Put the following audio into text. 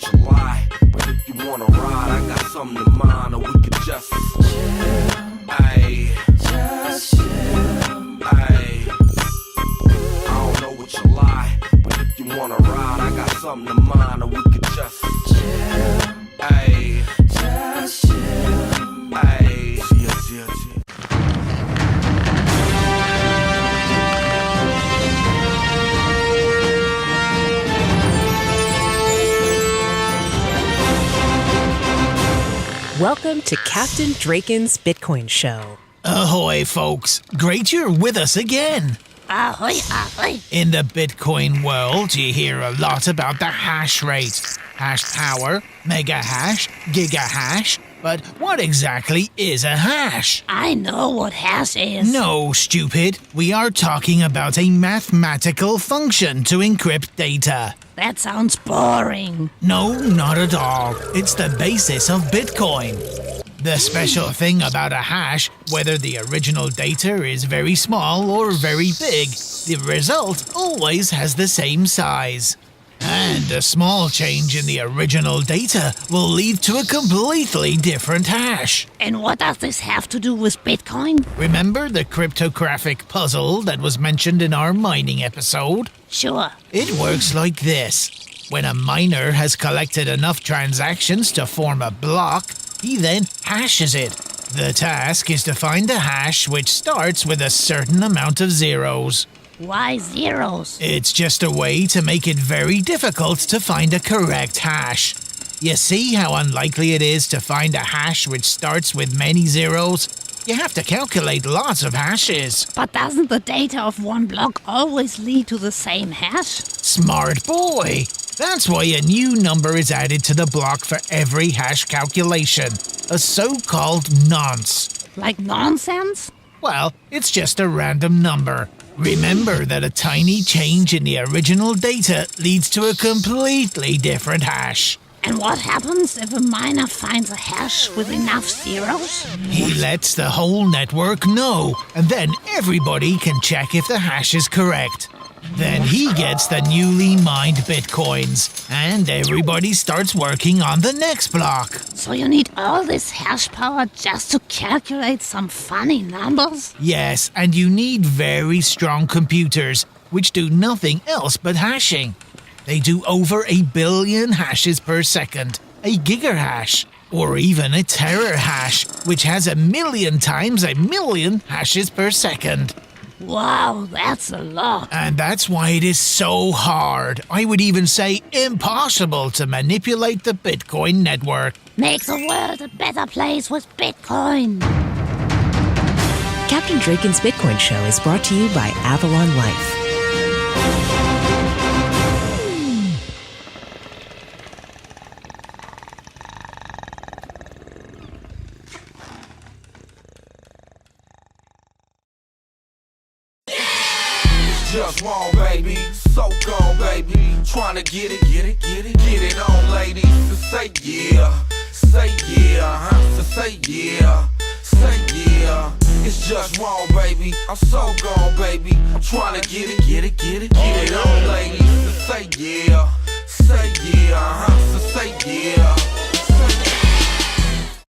what you like, but if you wanna ride, I got something in mind, or we could just chill. Ayy, just chill. Ayy, I don't know what you like, but if you wanna ride, I got something in mind, or we could just chill. Ayy, just chill. Ayy, chill. Welcome to Captain Drakins' Bitcoin Show. Ahoy, folks. Great you're with us again. Ahoy, ahoy. In the Bitcoin world, you hear a lot about the hash rate. Hash power, mega hash, giga hash. But what exactly is a hash? I know what hash is. No, stupid. We are talking about a mathematical function to encrypt data. That sounds boring. No, not at all. It's the basis of Bitcoin. The special thing about a hash, whether the original data is very small or very big, the result always has the same size. And a small change in the original data will lead to a completely different hash. And what does this have to do with Bitcoin? Remember the cryptographic puzzle that was mentioned in our mining episode? Sure. It works like this. When a miner has collected enough transactions to form a block, he then hashes it. The task is to find a hash which starts with a certain amount of zeros. Why zeros? It's just a way to make it very difficult to find a correct hash. You see how unlikely it is to find a hash which starts with many zeros? You have to calculate lots of hashes. But doesn't the data of one block always lead to the same hash? Smart boy! That's why a new number is added to the block for every hash calculation. A so-called nonce. Like nonsense? Well, it's just a random number. Remember that a tiny change in the original data leads to a completely different hash. And what happens if a miner finds a hash with enough zeros? He lets the whole network know, and then everybody can check if the hash is correct. Then he gets the newly mined bitcoins, and everybody starts working on the next block. So you need all this hash power just to calculate some funny numbers? Yes, and you need very strong computers, which do nothing else but hashing. They do over 1 billion hashes per second, a gigahash, or even a terahash, which has 1,000,000 times 1,000,000 hashes per second. Wow, that's a lot. And that's why it is so hard, I would even say impossible, to manipulate the Bitcoin network. Make the world a better place with Bitcoin. Captain Drakins' Bitcoin Show is brought to you by Avalon Life. Just wrong, baby, so gone, baby. Tryna get it on, ladies. So say yeah, so say yeah. It's just wrong, baby. I'm so gone, baby. I'm tryna get it on, ladies.